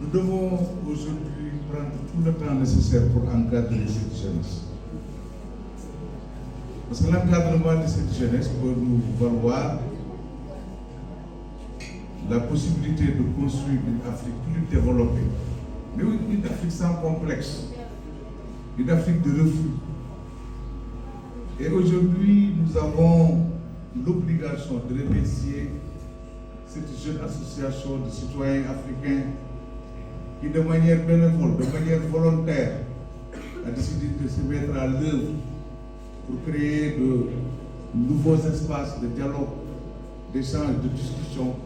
Nous devons aujourd'hui prendre tout le temps nécessaire pour encadrer cette jeunesse. Parce que l'encadrement de cette jeunesse peut nous valoir la possibilité de construire une Afrique plus développée, mais oui, une Afrique sans complexe, une Afrique de refus. Et aujourd'hui, nous avons l'obligation de remercier cette jeune association de citoyens africains qui, de manière bénévole, de manière volontaire, a décidé de se mettre à l'œuvre pour créer de nouveaux espaces de dialogue, d'échange, de discussion,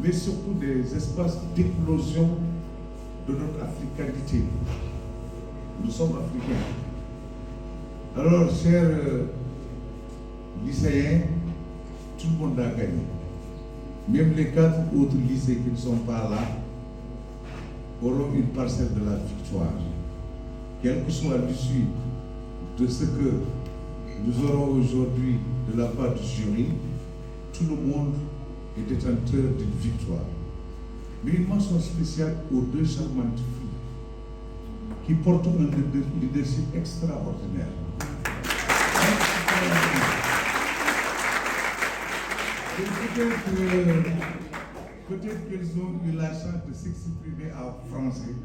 mais surtout des espaces d'éclosion de notre africanité. Nous sommes africains. Alors, chers lycéens, tout le monde a gagné. Même les 4 autres lycées qui ne sont pas là auront une parcelle de la victoire. Quel que soit l'issue de ce que nous aurons aujourd'hui de la part du jury, tout le monde est détenteur d'une victoire. Mais une mention spéciale aux 2 charmantes filles qui portent un leadership extraordinaire. Peut-être qu'elles ont eu la chance de s'exprimer en français.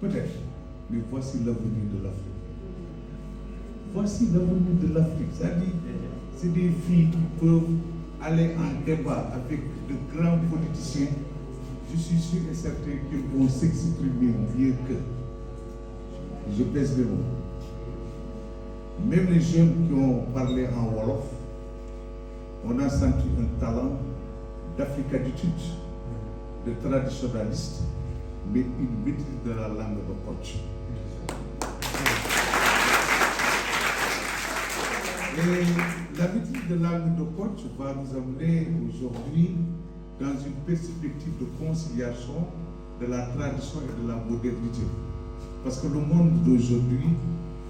Peut-être. Mais voici l'avenir de l'Afrique. Voici l'avenir de l'Afrique. C'est-à-dire, c'est des filles qui peuvent aller en débat avec de grands politiciens. Je suis sûr et certain qu'ils vont s'exprimer mieux qu'eux. Je pèse mes mots. Même les jeunes qui ont parlé en Wolof, on a senti un talent d'africanitude, de traditionnaliste, mais une maîtrise de la langue de Kotch. Et la maîtrise de la langue de Kotch va nous amener aujourd'hui dans une perspective de conciliation de la tradition et de la modernité. Parce que le monde d'aujourd'hui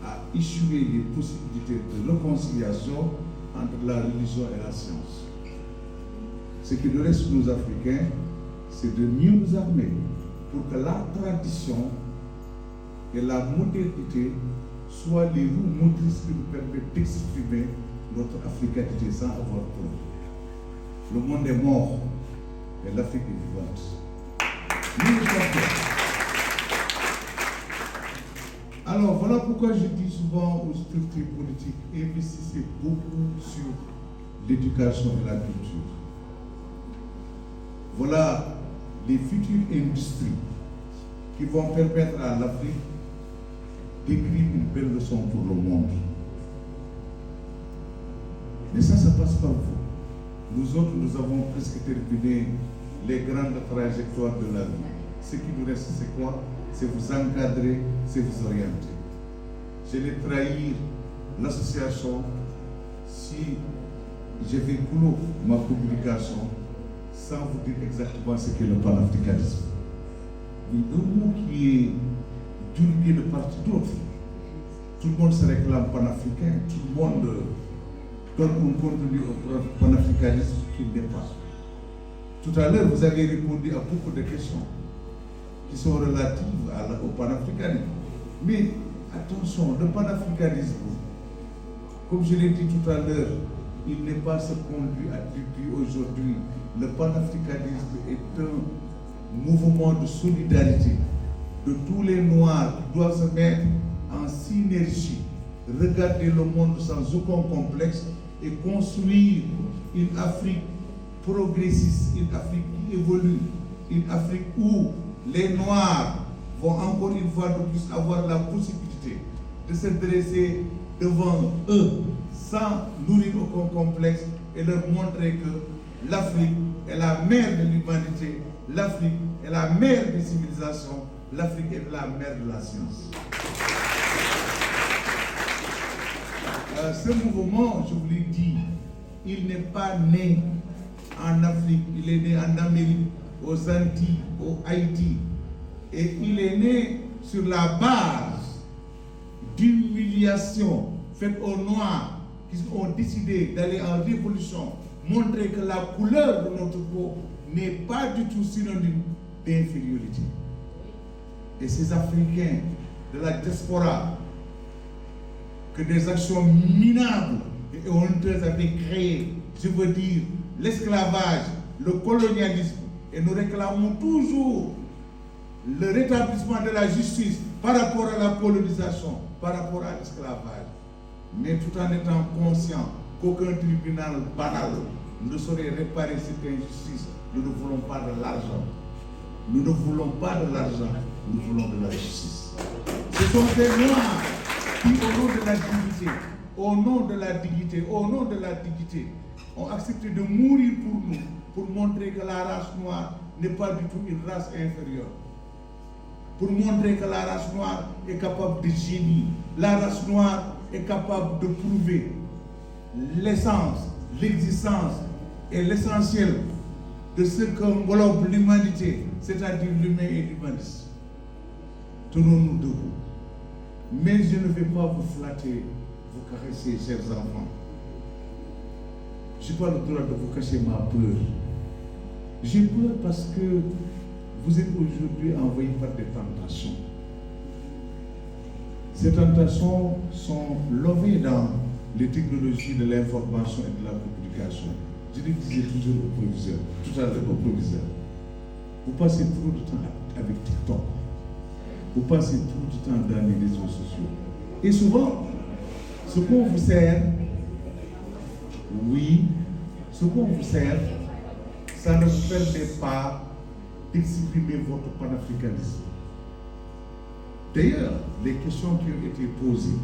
a échoué les possibilités de réconciliation entre la religion et la science. Ce qui nous reste, nous Africains, c'est de mieux nous armer pour que la tradition et la modernité soient les roues motrices qui nous permettent d'exprimer notre africanité sans avoir peur. Le monde est mort, mais l'Afrique est vivante. Nous le savons. Alors voilà pourquoi je dis souvent aux structures politiques, investissez beaucoup sur l'éducation et la culture. Voilà les futures industries qui vont permettre à l'Afrique d'écrire une belle leçon pour le monde. Mais ça passe par vous. Nous autres, nous avons presque terminé les grandes trajectoires de la vie. Ce qui nous reste, c'est quoi? C'est vous encadrer, c'est vous orienter. Je vais trahir l'association si je vais clore ma communication sans vous dire exactement ce qu'est le panafricanisme. Mais un mot qui est divulgué de part et d'autre. Tout le monde se réclame panafricain, tout le monde donne un contenu au panafricanisme qui n'est pas. Tout à l'heure, vous avez répondu à beaucoup de questions qui sont relatives au panafricanisme. Mais attention, le panafricanisme, comme je l'ai dit tout à l'heure, il n'est pas ce qu'on lui attribue aujourd'hui. Le panafricanisme est un mouvement de solidarité de tous les Noirs qui doivent se mettre en synergie, regarder le monde sans aucun complexe et construire une Afrique progressiste, une Afrique qui évolue, une Afrique où les Noirs vont encore une fois de plus avoir la possibilité de se dresser devant eux sans nourrir aucun complexe et leur montrer que l'Afrique est la mère de l'humanité, l'Afrique est la mère des civilisations, l'Afrique est la mère de la science. Ce mouvement, je vous l'ai dit, il n'est pas né en Afrique, il est né en Amérique, aux Antilles, au Haïti. Et il est né sur la base d'humiliation faite aux Noirs qui ont décidé d'aller en révolution, montrer que la couleur de notre peau n'est pas du tout synonyme d'infériorité. Et ces Africains de la diaspora, que des actions minables et honteuses avaient créé, je veux dire l'esclavage, le colonialisme, et nous réclamons toujours le rétablissement de la justice par rapport à la colonisation, par rapport à l'esclavage, mais tout en étant conscient qu'aucun tribunal banal ne saurait réparer cette injustice. Nous ne voulons pas de l'argent. Nous ne voulons pas de l'argent, nous voulons de la justice. Ce sont ces Noirs qui, au nom de la dignité, ont accepté de mourir pour nous, pour montrer que la race noire n'est pas du tout une race inférieure. Pour montrer que la race noire est capable de génie. La race noire est capable de prouver l'essence, l'existence et l'essentiel de ce qu'englobe l'humanité, c'est-à-dire l'humain et l'humaniste. Tenons-nous debout. Mais je ne vais pas vous flatter, vous caresser, chers enfants. Je n'ai pas le droit de vous cacher ma peur. J'ai peur parce que vous êtes aujourd'hui envahi par des tentations. Ces tentations sont lovées dans les technologies de l'information et de la communication. Je le disais toujours au proviseur, tout à l'heure au proviseur. Vous passez trop de temps avec TikTok. Vous passez trop de temps dans les réseaux sociaux. Et souvent, ce qu'on vous sert, ce qu'on vous sert, ça ne vous permet pas d'exprimer votre panafricanisme. D'ailleurs, les questions qui ont été posées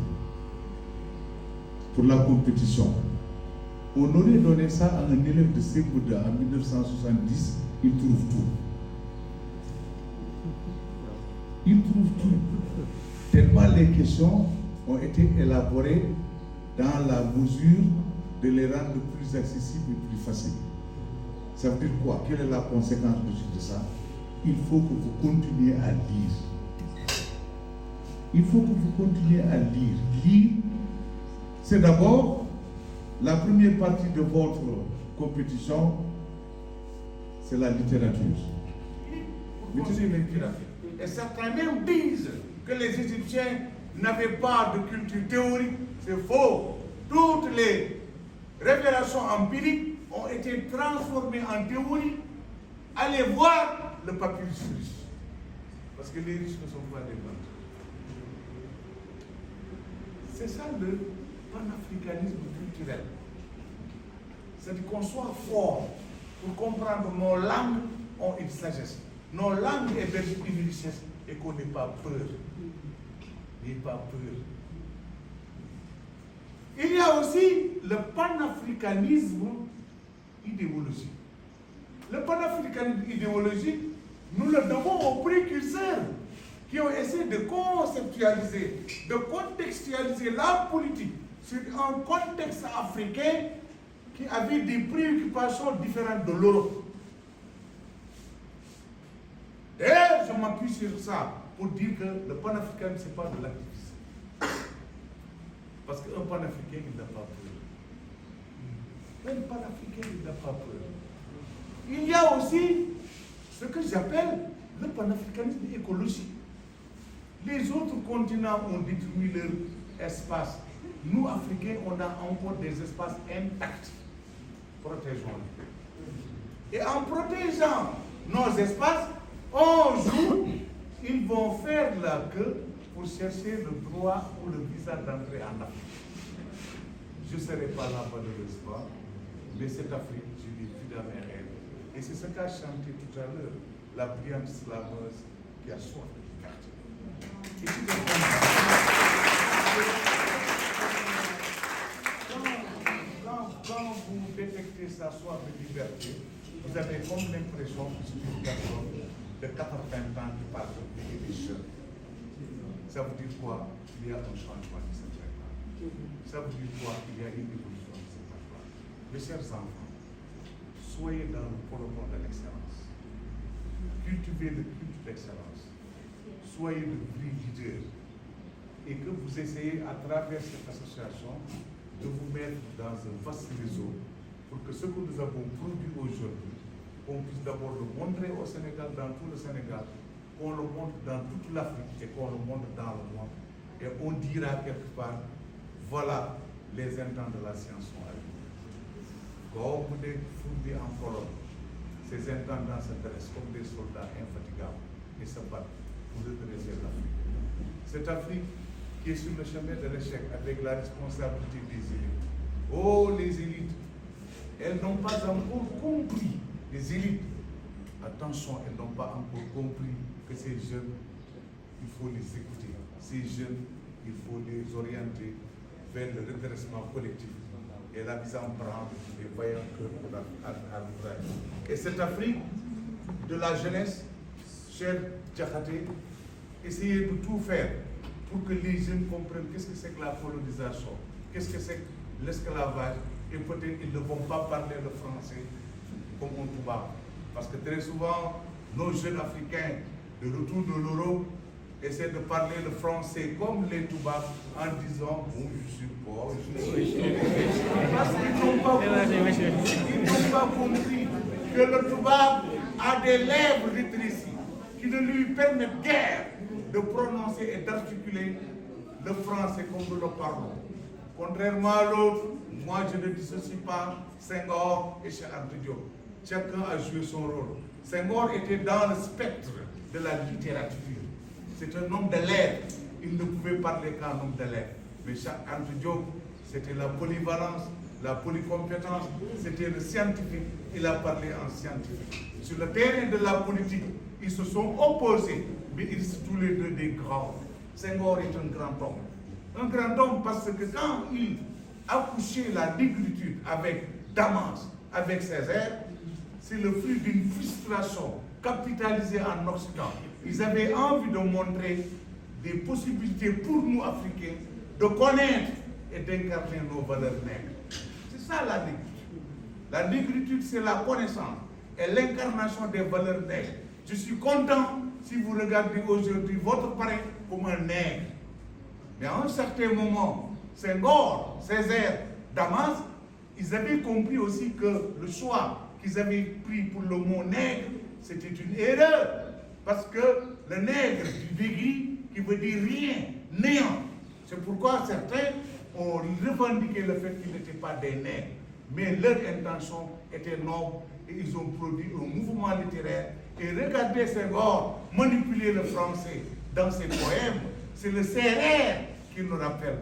pour la compétition, on aurait donné ça à un élève de Sebouda en 1970, il trouve tout. Il trouve tout. Tellement les questions ont été élaborées dans la mesure de les rendre plus accessibles et plus faciles. Ça veut dire quoi? Quelle est la conséquence de ça? Il faut que vous continuiez à lire. Il faut que vous continuiez à lire. Lire, c'est d'abord la première partie de votre compétition, c'est la littérature. Et certains même disent que les Égyptiens n'avaient pas de culture théorique. C'est faux. Toutes les révélations empiriques ont été transformées en théorie. Allez voir le papyrus russe. Parce que les riches ne sont pas des blancs. C'est ça le panafricanisme culturel. C'est qu'on soit fort pour comprendre nos langues ont une sagesse. Nos langues hébergent une richesse et qu'on n'ait pas peur. N'ayez pas peur. Il y a aussi le panafricanisme idéologique. Le panafricanisme idéologique, nous le devons aux précurseurs qui ont essayé de conceptualiser, de contextualiser la politique sur un contexte africain qui avait des préoccupations différentes de l'Europe. Et je m'appuie sur ça pour dire que le panafricanisme, ce n'est pas de l'activisme. Parce qu'un panafricain, il n'a pas peur. Un panafricain, il n'a pas peur. Il y a aussi ce que j'appelle le panafricanisme écologique. Les autres continents ont détruit leur espace. Nous, Africains, on a encore des espaces intacts. Protégeons-les. Et en protégeant nos espaces, un jour, ils vont faire la queue pour chercher le droit ou le visa d'entrée en Afrique. Je ne serai pas là malheureusement, mais cette Afrique, je l'ai vue dans mes rêves. Et c'est ce qu'a chanté tout à l'heure, la brillante slaveuse qui a soif de liberté. Quand vous détectez sa soif de liberté, vous avez comme l'impression que c'est une personne de 80 ans qui parle de pays des jeunes. Ça veut dire quoi? Il y a un changement qui se prépare. Ça veut dire quoi? Il y a une évolution qui se prépare. Mes chers enfants, soyez dans le protocole de l'excellence. Cultivez le culte d'excellence. Soyez de vrais leaders. Et que vous essayez à travers cette association de vous mettre dans un vaste réseau pour que ce que nous avons produit aujourd'hui, qu'on puisse d'abord le montrer au Sénégal, dans tout le Sénégal, qu'on le montre dans toute l'Afrique et qu'on le montre dans le monde. Et on dira quelque part, voilà, les intents de la science sont arrivés. Comme des fourbis en colonne, ces intendants se dressent comme des soldats infatigables et se battent pour redresser l'Afrique. Cette Afrique qui est sur le chemin de l'échec avec la responsabilité des élites. Oh, les élites, elles n'ont pas encore compris, les élites, attention, elles n'ont pas encore compris que ces jeunes, il faut les écouter. Ces jeunes, il faut les orienter vers le redressement collectif et la mise en branle des vaillants cœurs à l'ouvrage. Et cette Afrique de la jeunesse, cher Diakhaté, essayez de tout faire pour que les jeunes comprennent qu'est-ce que c'est que la colonisation, qu'est-ce que c'est que l'esclavage, et peut-être ils ne vont pas parler le français comme on Touba. Parce que très souvent, nos jeunes Africains de retour de l'Europe essaient de parler le français comme les Touba en disant « bon, je suis pauvre ». Parce qu'ils n'ont pas compris que le Touba a des lèvres rétrécies qui ne lui permettent guère de prononcer et d'articuler le français comme nous le parlons. Contrairement à l'autre, moi je ne dissocie pas Senghor et Cheikh Anta Diop. Chacun a joué son rôle. Senghor était dans le spectre de la littérature. C'est un homme de lettres. Il ne pouvait parler qu'un homme de lettres. Mais Cheikh Anta Diop, c'était la polyvalence, la polycompétence, c'était le scientifique. Il a parlé en scientifique. Sur le terrain de la politique, ils se sont opposés, mais ils sont tous les deux des grands. Senghor est un grand homme. Un grand homme parce que quand il a couché la négritude avec Damas, avec Césaire, c'est le fruit d'une frustration capitalisée en Occident. Ils avaient envie de montrer des possibilités pour nous Africains de connaître et d'incarner nos valeurs nègres. C'est ça la négritude. La négritude, c'est la connaissance et l'incarnation des valeurs nègres. Je suis content si vous regardez aujourd'hui votre parrain comme un nègre. Mais à un certain moment, Senghor, Césaire, Damas, ils avaient compris aussi que le choix qu'ils avaient pris pour le mot nègre, c'était une erreur. Parce que le nègre du Bégri, qui veut dire rien, néant. C'est pourquoi certains ont revendiqué le fait qu'ils n'étaient pas des nègres. Mais leur intention était noble et ils ont produit un mouvement littéraire. Et regardez Senghor manipuler le français dans ses poèmes. C'est le CRR qui nous rappelle.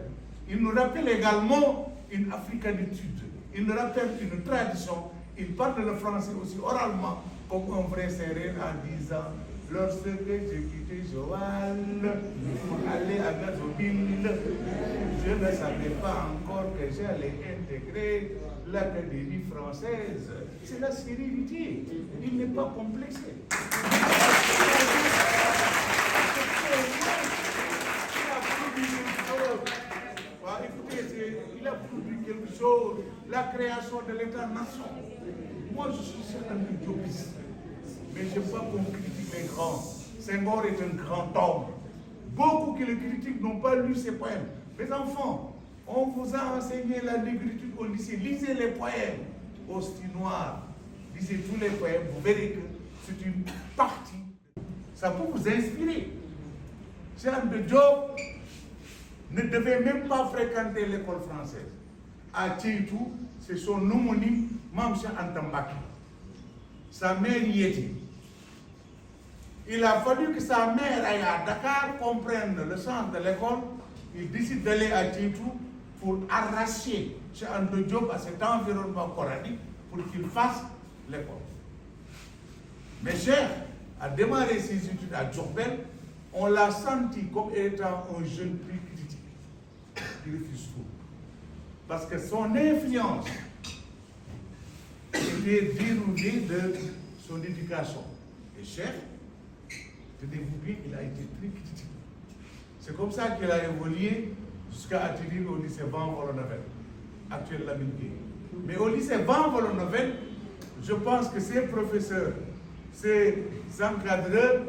Il nous rappelle également une africanitude. Il nous rappelle une tradition. Il parle le français aussi oralement comme un vrai CRR en disant « Lorsque j'ai quitté Joal pour aller à Gazoville, je ne savais pas encore que j'allais intégrer l'Académie française. » C'est la sérénité. Il n'est pas complexé. Écoutez, il a produit quelque chose, la création de l'État-nation. Moi, je suis un utopiste, mais je ne veux pas qu'on critique les grands. Senghor est un grand homme. Beaucoup qui le critiquent n'ont pas lu ses poèmes. Mes enfants, on vous a enseigné la négritude au lycée. Lisez les poèmes au style noir. Lisez tous les poèmes, vous verrez que c'est une partie. Ça peut vous inspirer. Cheikh Anta Diop ne devait même pas fréquenter l'école française. À Tchéitou, c'est son homonyme, Mamcha Antambaki. Sa mère y était. Il a fallu que sa mère aille à Dakar, comprenne le sens de l'école. Il décide d'aller à Tchéitou pour arracher Cheikh Anta Diop à cet environnement coranique pour qu'il fasse l'école. Mais Cheikh a démarré ses études à Diourbel. On l'a senti comme étant un jeune plus critique. Il refuse tout. Parce que son influence était déroulée de son éducation. Et Cheikh, tenez-vous bien, il a été très critique. C'est comme ça qu'il a évolué jusqu'à atterrir au lycée Van Vollenhoven, actuel Lamine Gueye. Mais au lycée Van Vollenhoven, je pense que ses professeurs, ses encadreurs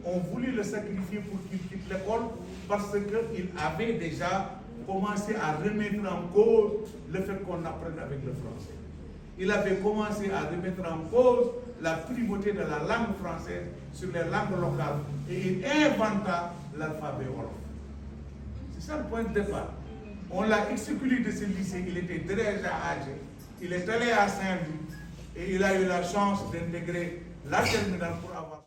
ont voulu le sacrifier pour qu'il quitte l'école parce qu'il avait déjà commencé à remettre en cause le fait qu'on apprenne avec le français. Il avait commencé à remettre en cause la primauté de la langue française sur les langues locales et il inventa l'alphabet wolof. C'est ça le point de départ. On l'a exclu de ce lycée, il était déjà âgé, il est allé à Saint-Louis et il a eu la chance d'intégrer la terminale pour avoir